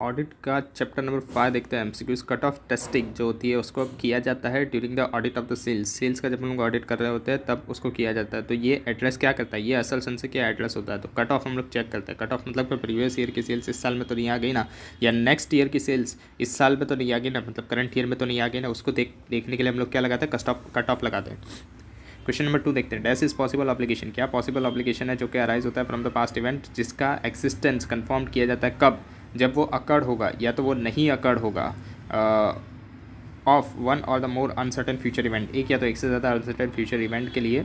Audit का chapter number 5 देखते हैं। एमसीक्यूज कट ऑफ टेस्टिंग जो होती है उसको किया जाता है during the audit of the sales का जब हम लोग ऑडिट कर रहे होते हैं तब उसको किया जाता है। तो ये एड्रेस क्या करता है, ये असल सन से क्या एड्रेस होता है। तो कट ऑफ हम लोग चेक करते हैं। कट ऑफ मतलब प्रीवियस ईयर की सेल्स इस साल में तो नहीं आ गई ना, या नेक्स्ट ईयर की सेल्स इस साल में तो नहीं आ गई ना, मतलब करंट ईयर में तो नहीं आ गई ना, उसको देखने के लिए हम लोग क्या लगाते हैं, कट ऑफ लगाते हैं। क्वेश्चन नंबर 2 देखते हैं। डैश इज पॉसिबल ऑब्लिगेशन, क्या पॉसिबल ऑब्लिगेशन है जो कि अराइज होता है फ्रॉम द पास्ट इवेंट, जिसका एक्सिस्टेंस कंफर्म किया जाता है कब, जब वो अकर्ड होगा या तो वो नहीं अकर्ड होगा ऑफ वन और the more uncertain future event, एक या तो एक से ज़्यादा अनसर्टन फ्यूचर इवेंट के लिए,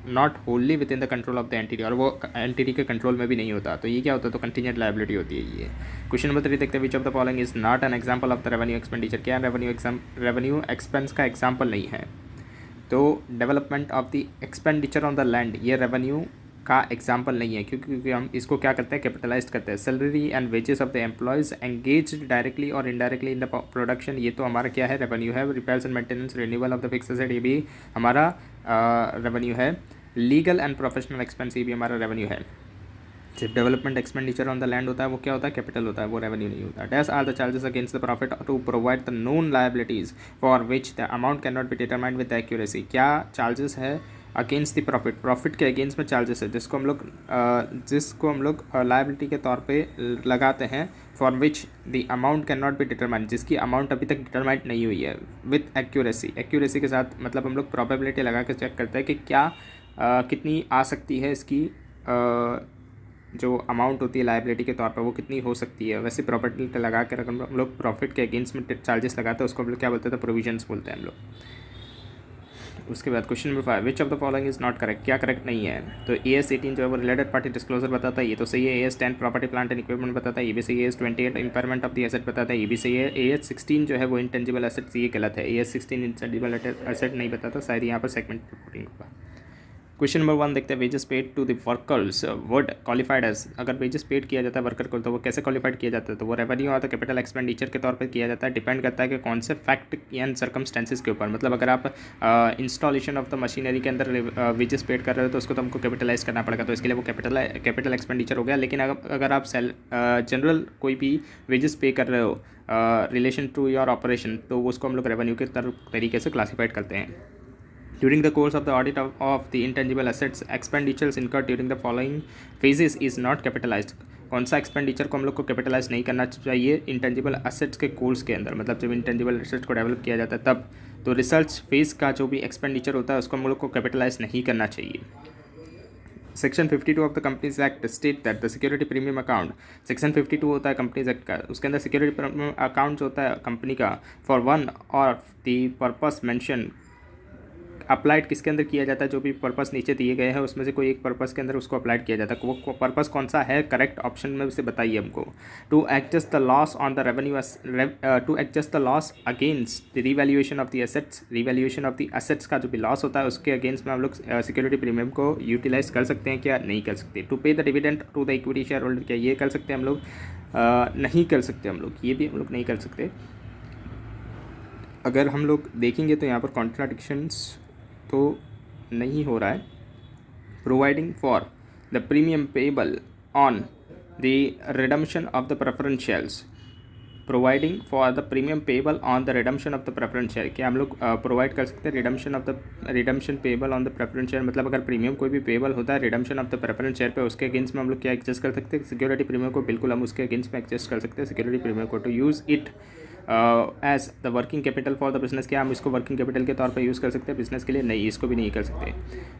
not होल्ली with in the control of the entity, और वो एंटिटी के कंट्रोल में भी नहीं होता। तो ये क्या होता है, तो कंटीजेंट लायबिलिटी होती है ये। क्वेश्चन नंबर 3 देखते हैं। विच of the following is not an example of the revenue expenditure, क्या रेवेन्यू एक्सपेंस का एग्जाम्पल नहीं है। तो development of the expenditure on the land ये रेवेन्यू का एग्जाम्पल नहीं है, क्योंकि हम इसको क्या करते हैं, कैपिटलाइज करते हैं। Salary and wages of the employees engage directly और इनडायरेक्टली इन द प्रोडक्शन, ये तो हमारा क्या है, रेवेन्यू है। Repairs and maintenance, renewal of the fix asset, ये भी हमारा रेवेन्यू है। लीगल एंड प्रोफेशनल एक्सपेंस, ये भी हमारा रेवेन्यू है। जब development expenditure on the land होता है वो क्या होता है, कैपिटल होता है, वो रेवेन्यू नहीं होता। Dash are the charges against the profit to provide the known liabilities for which the amount can not be determined with accuracy, क्या चार्जेस है अगेंस्ट द प्रॉफिट, प्रॉफिट के अगेंस्ट में चार्जेस है जिसको हम लोग लायबिलिटी के तौर पे लगाते हैं, for which the amount can not be determined, जिसकी अमाउंट अभी तक डिटरमाइंड नहीं हुई है, विद एक्यूरेसी, एक्यूरेसी के साथ, मतलब हम लोग प्रोबेबिलिटी लगा कर चेक करते हैं कि क्या कितनी आ सकती है इसकी जो अमाउंट होती है लायबिलिटी के तौर पर वो कितनी हो सकती है। वैसे प्रॉपर्टी लगा कर हम लोग प्रॉफिट के अगेंस्ट में चार्जेस लगाते हैं, उसको हम लोग क्या बोलते हैं, तो प्रोविजंस बोलते हैं हम लोग। उसके बाद question number 5, which of the following is not correct, क्या करेक्ट नहीं है। तो AS18 जो है वो रिलेटेड पार्टी डिस्क्लोजर बताता है, ये तो सही है। AS10 property plant and equipment बताता है, ये भी सही है। AS28 impairment of the asset बताता है, ये भी सही है। AS16 जो है वो इंटेंजिबल एसेट्स, ये गलत है। AS16 इंटेंजिबल एसेट नहीं बताता, शायद यहाँ पर सेगमेंट रिपोर्टिंग होगा। क्वेश्चन नंबर 1 देखते हैं। Wages paid to the workers were qualified as, अगर वेजेस पेड किया जाता है वर्कर को तो वो कैसे क्वालिफाइड किया जाता है, तो वो रेवेन्यू और कैपिटल एक्सपेंडिचर के तौर पर किया जाता है। डिपेंड करता है कि कौन से फैक्ट एंड सर्कमस्टेंसेस के ऊपर, मतलब अगर आप इंस्टॉलेशन ऑफ द मशीनरी के अंदर वेजेस पेड कर रहे हो तो उसको तुमको कैपिटलाइज करना पड़ेगा, तो इसके लिए वो कैपिटल एक्सपेंडिचर हो गया। लेकिन अगर आप जनरल कोई भी वेजेस पे कर रहे हो रिलेशन टू योर ऑपरेशन, तो उसको हम लोग रेवेन्यू के तरीके से क्लासीफाइड करते हैं। During the course of the audit of the intangible assets, expenditures incurred during the following phases is not capitalized. कौन सा एक्सपेंडिचर को हम लोग को कैपिटलाइज नहीं करना चाहिए इंटेंजिबल एसेट्स के कोर्स के अंदर, मतलब जब इंटेंजिबल एसेट्स को डेवलप किया जाता है तब। तो रिसर्च फेज का जो भी एक्सपेंडिचर होता है उसको हम लोग को कैपिटलाइज नहीं करना चाहिए। Section 52 of the companies act state that the security premium account, section 52 होता है कंपनीज एक्ट का, उसके अंदर सिक्योरिटी प्रीमियम अकाउंट जो होता है कंपनी का, for one of the purpose mention, applied किसके अंदर किया जाता है, जो भी पर्पस नीचे दिए गए हैं उसमें से कोई एक पर्पस के अंदर उसको अप्लाइड किया जाता है। वो पर्पस कौन सा है, करेक्ट ऑप्शन में से बताइए हमको। To adjust the loss on the revenue, to adjust the loss against the revaluation of the assets, revaluation of the assets का जो भी लॉस होता है उसके अगेंस्ट में हम लोग सिक्योरिटी प्रीमियम को यूटिलाइज कर सकते हैं, क्या नहीं कर सकते। To pay the dividend to the equity share holder, क्या ये कर सकते हैं हम लोग, नहीं कर सकते हम लोग, ये भी हम लोग नहीं कर सकते। अगर हम लोग देखेंगे तो यहाँ पर कॉन्ट्राडिक्शंस तो नहीं हो रहा है। Providing for the premium payable on the redemption of the preference shares, providing for the premium payable on the redemption of the preference share, क्या हम लोग प्रोवाइड कर सकते हैं redemption payable on the preference share, मतलब अगर premium कोई भी पेबल होता है redemption of the preference share पे, उसके अगेंस्ट में हम लोग क्या एडजस्ट कर सकते हैं, सिक्योरिटी प्रीमियम को बिल्कुल हम उसके अगेंस्ट में एडजस्ट कर सकते हैं सिक्योरिटी प्रीमियम को। To use it as the working capital for the business, क्या हम इसको वर्किंग कैपिटल के तौर पर यूज़ कर सकते हैं बिजनेस के लिए, नहीं, इसको भी नहीं कर सकते।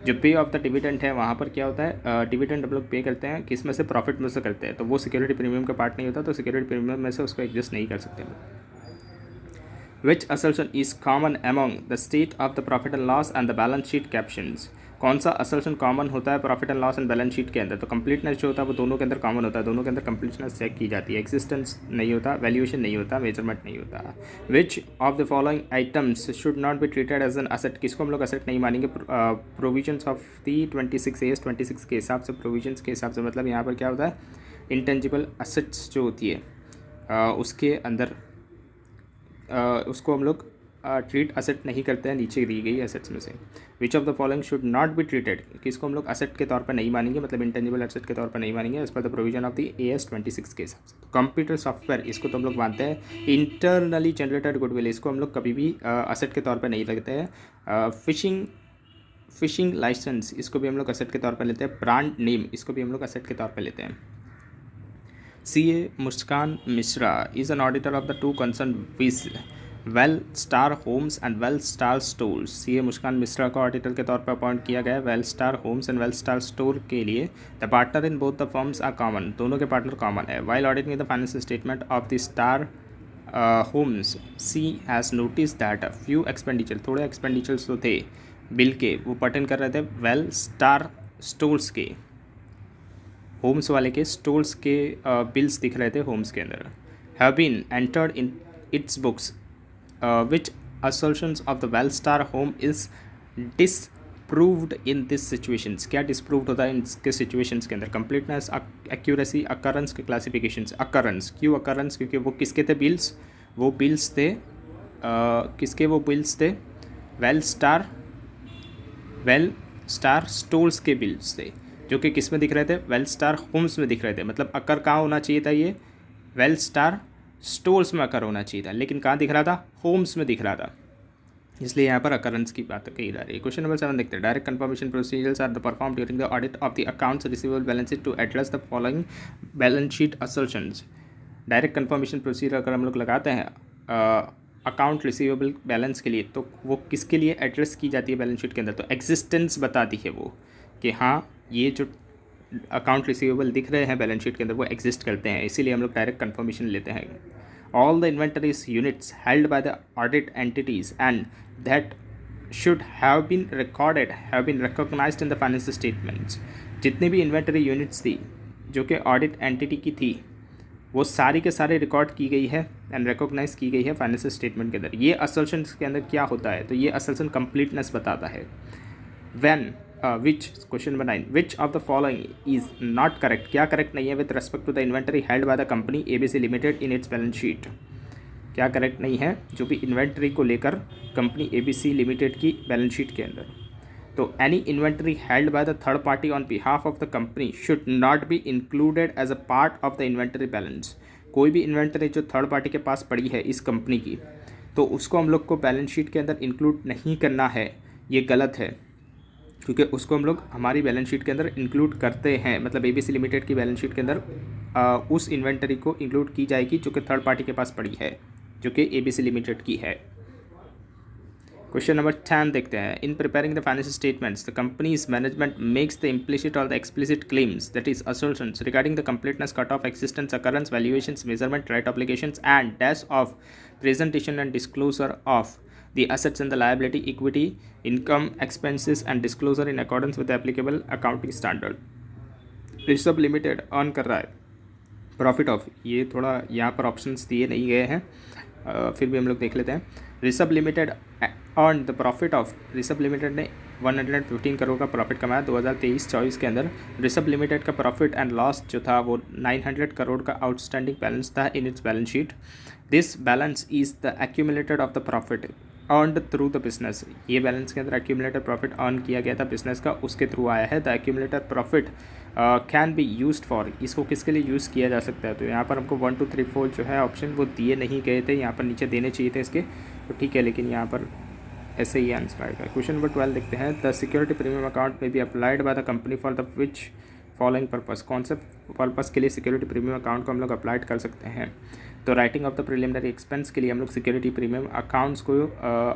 जो पे ऑफ द डिविडेंड है वहाँ पर क्या होता है, डिविडेंड हम लोग पे करते हैं किस में से, प्रॉफिट में से करते हैं, तो वो सिक्योरिटी प्रीमियम का पार्ट नहीं होता, तो सिक्योरिटी प्रीमियम में से उसको एडजस्ट नहीं कर सकते। Which assertion is common among the state of the profit and loss and the balance sheet captions, कौन सा असर्शन कॉमन होता है profit and loss and balance sheet के अंदर, तो कंप्लीटनेस जो होता है वो दोनों के अंदर कॉमन होता है, दोनों के अंदर कंप्लीटनेस चेक की जाती है, एक्सिस्टेंस नहीं होता, वैल्यूएशन नहीं होता, मेजरमेंट नहीं होता। Which of the following items should not be treated as an asset, किसको हम लोग असेट नहीं मानेंगे, प्रोविजंस ऑफ दी 26 26 के हिसाब से, प्रोविजंस के हिसाब से, मतलब यहाँ पर क्या होता है, इंटेंजिबल असेट्स जो होती है उसके अंदर उसको हम लोग ट्रीट असेट नहीं करते हैं नीचे दी गई एसेट्स में से। विच of the following should not be treated, किसको हम लोग असेट के तौर पर नहीं मानेंगे, मतलब इंटेंजिबल एसेट के तौर पर नहीं मानेंगे एज पर the provision of the AS 26 के हिसाब से। तो कंप्यूटर सॉफ्टवेयर इसको तो हम लोग मानते हैं। इंटरनली जनरेटेड गुडविल इसको हम लोग कभी भी असेट के तौर पर नहीं लगते हैं। फिशिंग लाइसेंस इसको भी हम लोग असेट के तौर पर लेते हैं। ब्रांड नेम इसको भी हम लोग असेट के तौर पर लेते हैं। CA Muskan Mishra is an auditor of the two concerned Wellstar Homes and Wellstar Stores। CA मुस्कान मिश्रा को ऑडिटर के तौर पर अपॉइंट किया गया है Wellstar Homes and Wellstar Store के लिए। The partner in both the firms are common, दोनों के पार्टनर कॉमन है। While auditing the financial statement of the Star Homes C has notice that few expenditure, थोड़े expenditures तो थे bill के, वो पर्टेन कर रहे थे वेलस्टार स्टोर्स के, होम्स वाले के स्टोर्स के बिल्स दिख रहे थे होम्स के अंदर। Have been entered in its books which assertions of the Wellstar home is disproved in this situations, क्या डिसप्रूव्ड होता है इनके सिचुएशंस के अंदर। कंप्लीटनेस, एक्यूरेसी, अकरेंस के क्लासिफिकेशंस। अकरेंस क्यों अकरेंस, क्योंकि वो किसके थे बिल्स, वो बिल्स थे किसके, वो बिल्स थे वेलस्टार स्टोर्स के बिल्स थे, जो कि किस में दिख रहे थे, वेलस्टार होम्स में दिख रहे थे। मतलब अकर कहाँ होना चाहिए था, ये वेलस्टार स्टोर्स में अकर होना चाहिए था, लेकिन कहाँ दिख रहा था, होम्स में दिख रहा था, इसलिए यहाँ पर अकरेंस की बात कही जा रही है। क्वेश्चन नंबर 7 देखते हैं। Direct confirmation procedures are the perform during the audit of the accounts receivable balance sheet to address the following balance sheet assertions. Direct confirmation procedure अगर हम लोग लगाते हैं अकाउंट रिसीवेबल बैलेंस के लिए, तो वो किसके लिए एड्रेस की जाती है बैलेंस शीट के अंदर, तो एग्जिस्टेंस बताती है वो कि हाँ ये जो अकाउंट रिसीवेबल दिख रहे हैं बैलेंस शीट के अंदर वो एग्जिस्ट करते हैं, इसीलिए हम लोग डायरेक्ट कंफर्मेशन लेते हैं। All the inventories units held by the audit entities and that should have been recorded have been recognised in the financial statements. जितनी भी इन्वेंटरी यूनिट्स थी जो कि ऑडिट एंटिटी की थी, वो सारी के सारे रिकॉर्ड की गई है एंड रिकॉग्नाइज की गई है फाइनेंशियल स्टेटमेंट के अंदर। ये असर्शन के अंदर क्या होता है, तो ये असर्शन कंप्लीटनेस बताता है। When which question number 9 which of the following is not correct, क्या करेक्ट नहीं है with respect to the inventory held by the company ABC limited in its balance sheet. क्या करेक्ट नहीं है जो भी इन्वेंटरी को लेकर कंपनी ABC लिमिटेड की बैलेंस शीट के अंदर। तो any inventory held by the third party on behalf of the company should not be included as a part of the inventory balance. कोई भी इन्वेंटरी जो थर्ड पार्टी के पास पड़ी है इस कंपनी की, तो उसको हम लोग को बैलेंस शीट के अंदर इंक्लूड नहीं करना है, ये गलत है, क्योंकि उसको हम लोग हमारी बैलेंस शीट के अंदर इंक्लूड करते हैं। मतलब ABC लिमिटेड की बैलेंस शीट के अंदर उस इन्वेंटरी को इंक्लूड की जाएगी जो कि थर्ड पार्टी के पास पड़ी है, जो कि ABC लिमिटेड की है। क्वेश्चन नंबर 10 देखते हैं। In preparing the financial statements the company's management makes the implicit और the explicit claims that is assertions regarding the completeness, cut off, existence, occurrence, valuations, measurement, right obligations and dash of presentation and disclosure of the assets and the liability, equity, income, expenses and disclosure in accordance with the applicable accounting standard। Rishabh limited earn कर रहा है profit of, ये थोड़ा यहाँ पर options दिए नहीं गए हैं, फिर भी हम लोग देख लेते हैं। Rishabh limited earn the profit of, Rishabh limited ने 115 करोड़ का प्रॉफिट कमाया 2023-24 के अंदर। ऋषभ लिमिटेड का प्रॉफिट एंड लॉस जो था वो 900 करोड़ का आउटस्टैंडिंग बैलेंस था इन its balance sheet. This balance is the accumulated of the profit earned through the business. ये बैलेंस के अंदर एक्यूमुलेटेड प्रॉफिट अर्न किया गया था बिजनेस का, उसके थ्रू आया है। The accumulated profit can be used for, इसको किसके लिए यूज़ किया जा सकता है, तो यहाँ पर हमको 1 2 3 4 जो है ऑप्शन वो दिए नहीं गए थे, यहाँ पर नीचे देने चाहिए थे इसके, तो ठीक है, लेकिन यहाँ पर ऐसे ही आंसर आएगा। क्वेश्चन नंबर 12 देखते हैं। द सिक्योरिटी प्रीमियम अकाउंट में be applied by the company for the which following purpose, कौन से पर्पस के लिए सिक्योरिटी प्रीमियम अकाउंट को हम लोग अप्लाइड कर सकते हैं, तो writing off the preliminary expense के लिए हम लोग सिक्योरिटी प्रीमियम अकाउंट्स को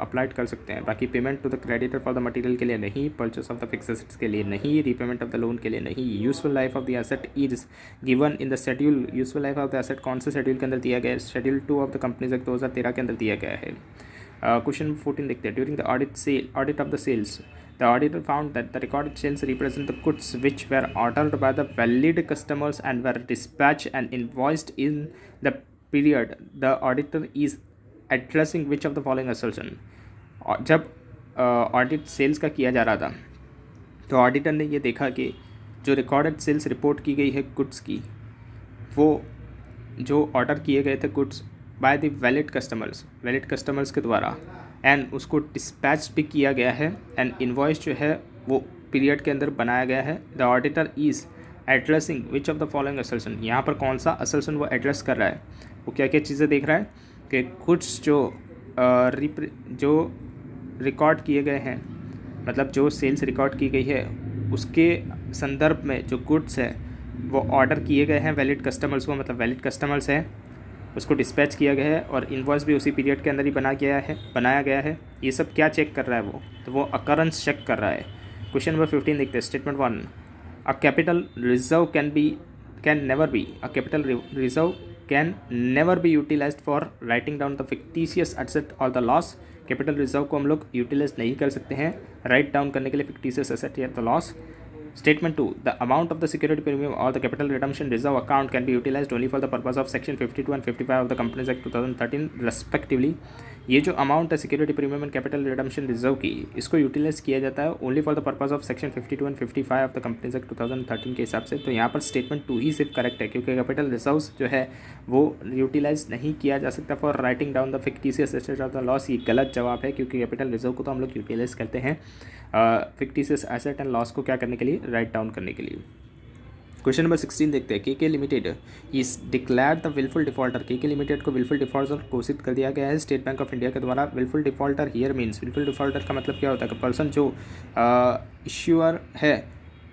अप्लाइड कर सकते हैं। बाकी payment to the creditor for the material के लिए नहीं, purchase of the fix assets के लिए नहीं, रीपेमेंट ऑफ द लोन के लिए नहीं। Useful life of the asset is given in the schedule, useful life of the asset कौन से शेड्यूल के अंदर दिया गया है, schedule 2 of the companies act 2013 के अंदर दिया गया है। क्वेश्चन 14 देखते हैं। During the audit of the sales the auditor found that the recorded sales represent the goods which were ordered by the valid customers and were dispatched and invoiced in the period। the auditor is addressing which of the following assertion। जब audit sales का किया जा रहा था तो auditor ने ये देखा कि जो रिकॉर्डेड सेल्स रिपोर्ट की गई है गुड्स की, वो जो ऑर्डर किए गए थे goods by the valid customers के द्वारा एंड उसको डिस्पैच भी किया गया है एंड इनवॉइस जो है वो पीरियड के अंदर बनाया गया है। The auditor is addressing which of the following assertions, यहाँ पर कौन सा असल्सन वो एड्रेस कर रहा है, वो क्या क्या चीज़ें देख रहा है कि गुड्स जो रिकॉर्ड किए गए हैं, मतलब जो सेल्स रिकॉर्ड की गई है उसके संदर्भ में जो गुड्स है वो ऑर्डर किए गए हैं वैलिड कस्टमर्स को, मतलब वैलिड कस्टमर्स हैं, उसको डिस्पैच किया गया है और इनवॉइस भी उसी पीरियड के अंदर ही बनाया गया है। ये सब क्या चेक कर रहा है वो, तो वो अकरेंस चेक कर रहा है। क्वेश्चन नंबर 15 देखते हैं। Statement 1, a capital reserve can never be utilised for writing down the fictitious asset और द लॉस। कैपिटल रिजर्व को हम लोग यूटिलाइज नहीं कर सकते हैं राइट डाउन करने के लिए फिक्टिशियस एसेट या the loss. Statement 2, the amount of the security premium or the capital redemption reserve account can be utilized only for the purpose of section 52 and 55 of the Companies Act 2013 respectively। ये जो amount है security premium and capital redemption reserve की, इसको utilise किया जाता है only for the purpose of section 52 and 55 of the companies act 2013 के हिसाब से। तो यहाँ पर स्टेटमेंट 2 ही सिर्फ करेक्ट है, क्योंकि कैपिटल रिजर्व्स जो है वो यूटिलाइज नहीं किया जा सकता for writing down the fictitious asset of the loss. ये गलत जवाब है, क्योंकि कैपिटल रिजर्व को तो हम लोग यूटिलाइज करते हैं फिक्टिशियस एसेट एंड लॉस को क्या करने के लिए, राइट डाउन करने के लिए। क्वेश्चन नंबर 16 देखते हैं। K limited is declared the wilful defaulter. K limited को विलफुल डिफॉल्टर घोषित कर दिया गया है स्टेट बैंक ऑफ इंडिया के द्वारा। Wilful defaulter here means, wilful defaulter का मतलब क्या होता है कि पर्सन जो इश्यूअर है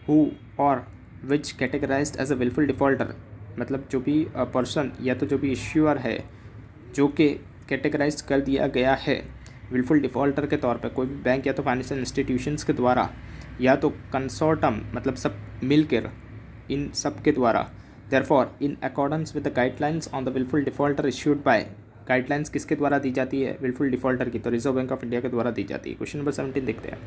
हु और which categorised as a wilful defaulter, मतलब जो भी पर्सन या तो जो भी इश्यूअर है जो कि कैटेगराइज कर दिया गया है विलफुल डिफॉल्टर के तौर पे कोई भी बैंक या तो फाइनेंशियल इंस्टीट्यूशंस के द्वारा या तो कंसोर्टम, मतलब सब मिलकर इन सब के द्वारा। Therefore in accordance with the guidelines on the wilful defaulter issued by, guidelines किसके द्वारा दी जाती है, विलफुल डिफॉल्टर की, तो रिजर्व बैंक ऑफ इंडिया के द्वारा दी जाती है। क्वेश्चन नंबर 17 देखते हैं।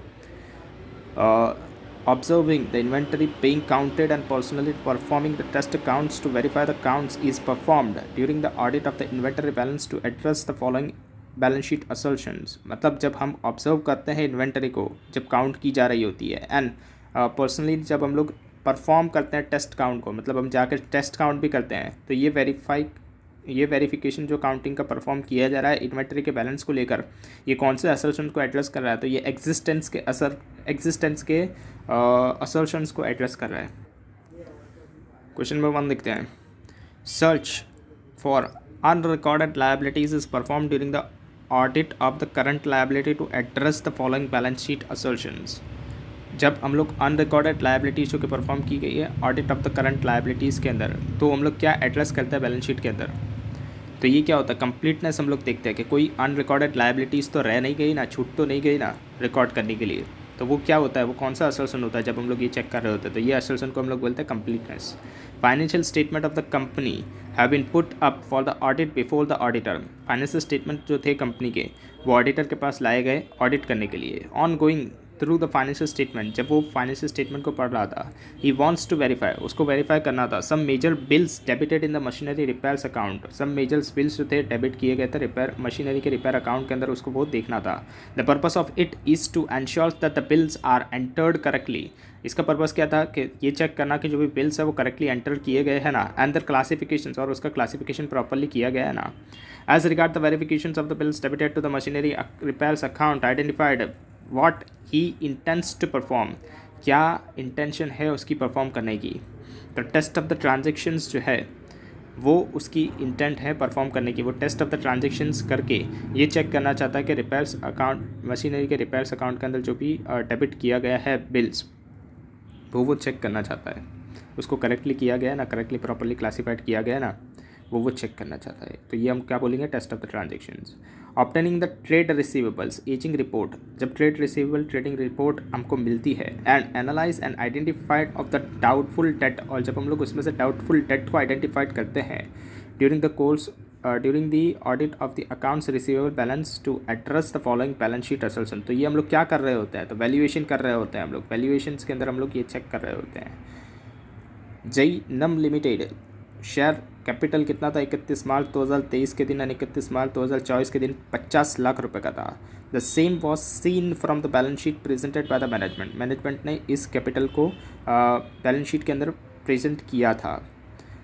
Observing the inventory being counted and personally performing the test accounts to verify the counts is performed during the audit of the inventory balance to address the following balance sheet assertions. मतलब जब हम observe करते हैं inventory को, जब count की जा रही होती है, एंड पर्सनली जब हम लोग परफॉर्म करते हैं टेस्ट काउंट को, मतलब हम जाकर टेस्ट काउंट भी करते हैं, तो ये वेरिफिकेशन जो काउंटिंग का परफॉर्म किया जा रहा है इन्वेंटरी के बैलेंस को लेकर, ये कौन से असल्शन को एड्रेस कर रहा है, तो ये एग्जिस्टेंस के असल्शंस को एड्रेस कर रहा है। क्वेश्चन नंबर 1 देखते हैं। Search for unrecorded liabilities is perform during the audit of the current liability to address the following balance sheet assertions. जब हम लोग अनरिकॉर्डेड लायबिलिटीज़ जो कि परफॉर्म की गई है audit of the current liabilities के अंदर, तो हम लोग क्या एड्रेस करते हैं बैलेंस शीट के अंदर, तो ये क्या होता है, कंप्लीटनेस हम लोग देखते हैं कि कोई अनरिकॉर्डेड लायबिलिटीज़ तो रह नहीं गई ना, छूट तो नहीं गई ना रिकॉर्ड करने के लिए, तो वो क्या होता है, वो कौन सा असल्शन होता है जब हम लोग ये चेक कर रहे होते हैं, तो ये असल्शन को हम लोग बोलते हैं completeness. Financial statement of the company have been put up for the audit before the auditor. Financial statement जो थे कंपनी के, वो ऑडिटर के पास लाए गए ऑडिट करने के लिए। On going through the financial statement, जब वो फाइनेंशियल स्टेटमेंट को पढ़ रहा था, ही वांट्स टू वेरीफाई, उसको वेरीफाई करना था, some major bills debited in the machinery repairs account. Some major bills जो थे डेबिट किए गए थे रिपेयर मशीनरी के रिपेयर अकाउंट के अंदर, उसको वो देखना था। The purpose of it is to ensure that the bills are entered correctly. इसका पर्पस क्या था कि ये चेक करना कि जो भी बिल्स है वो करेक्टली एंटर किए गए हैं ना, एंड द क्लासिफिकेशन, और उसका क्लासिफिकेशन प्रॉपरली किया गया है ना। As regard the verification of the bills debited to the machinery repairs account identified what he intends to perform, क्या इंटेंशन है उसकी परफॉर्म करने की। तो टेस्ट ऑफ द ट्रांजेक्शन्स जो है वो उसकी इंटेंट है परफॉर्म करने की, वो टेस्ट ऑफ द ट्रांजेक्शन्स करके ये चेक करना चाहता है कि रिपेयर्स अकाउंट, मशीनरी के रिपेयर्स अकाउंट के अंदर जो भी डेबिट किया गया है बिल्स, वो चेक करना चाहता है, उसको करेक्टली किया गया है ना, करेक्टली प्रॉपरली क्लासीफाइड किया गया है ना, वो चेक करना चाहता है। तो ये हम क्या बोलेंगे, test of the transactions. Obtaining the trade receivables ageing report, जब ट्रेड रिसीवेबल ट्रेडिंग रिपोर्ट हमको मिलती है, and analyse and identified of the doubtful debt, और जब हम लोग उसमें से डाउटफुल डेट को आइडेंटिफाइड करते हैं during the audit of the accounts receivable balance to address the following balance sheet assertion. तो ये हम लोग क्या कर रहे होते हैं, तो वैल्यूएशन कर रहे होते हैं हम लोग, वैल्यूएशंस के अंदर हम लोग ये चेक कर रहे होते हैं। जय नम लिमिटेड शेयर कैपिटल कितना था 31 मार्च 2023 के दिन, 31 मार्च 2024 के दिन 50 लाख रुपए का था। The same was seen from the balance sheet presented by the management ने इस कैपिटल को बैलेंस शीट के अंदर प्रेजेंट किया था।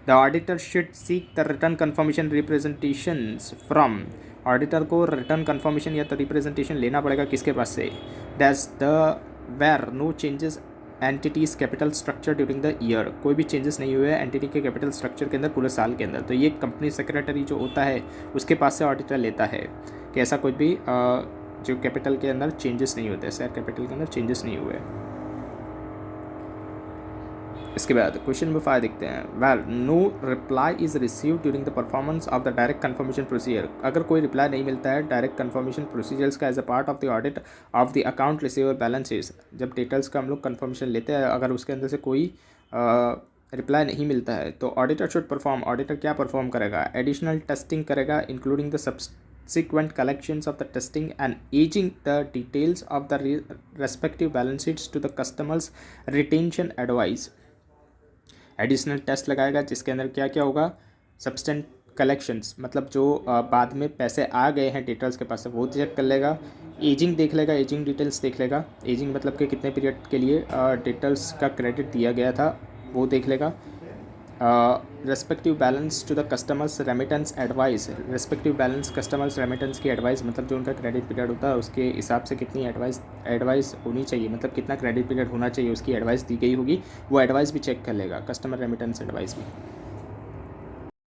The auditor should seek the return confirmation representations from, auditor को रिटर्न कन्फर्मेशन या तो रिप्रेजेंटेशन लेना पड़ेगा किसके पास से, dash the where no changes entities capital structure during the year, कोई भी चेंजेस नहीं हुए एंटिटी के कैपिटल स्ट्रक्चर के अंदर पूरे साल के अंदर। तो ये कंपनी सेक्रेटरी जो होता है उसके पास से ऑडिटर लेता है कि ऐसा कोई भी जो कैपिटल के अंदर चेंजेस नहीं होते, शेयर कैपिटल के अंदर चेंजेस नहीं हुए। इसके बाद क्वेश्चन नंबर 5 देखते हैं। Well no reply is receive during the performance of the direct confirmation procedure, अगर कोई रिप्लाई नहीं मिलता है डायरेक्ट कन्फर्मेशन प्रोसीजर्स का as a part of the audit of the account receiver balances, जब डिटेल्स का हम लोग कन्फर्मेशन लेते हैं अगर उसके अंदर से कोई रिप्लाई नहीं मिलता है तो ऑडिटर शुड परफॉर्म, ऑडिटर क्या परफॉर्म करेगा, एडिशनल टेस्टिंग करेगा including the subsequent collections of the testing and aging the details of the respective balance sheets to the customer's retention advice। Additional test लगाएगा जिसके अंदर क्या क्या होगा, सब्सटेंट कलेक्शंस मतलब जो बाद में पैसे आ गए हैं डिटेल्स के पास से वो चेक कर लेगा, एजिंग देख लेगा, एजिंग डिटेल्स देख लेगा, एजिंग मतलब कि कितने पीरियड के लिए डिटेल्स का क्रेडिट दिया गया था वो देख लेगा, respective balance to the customers remittance advice, respective balance customers remittance की एडवाइस मतलब जो उनका क्रेडिट पीरियड होता है उसके हिसाब से कितनी एडवाइस होनी चाहिए, मतलब कितना क्रेडिट पीरियड होना चाहिए उसकी एडवाइस दी गई होगी, वो एडवाइस भी चेक कर लेगा, कस्टमर रेमिटेंस एडवाइस भी।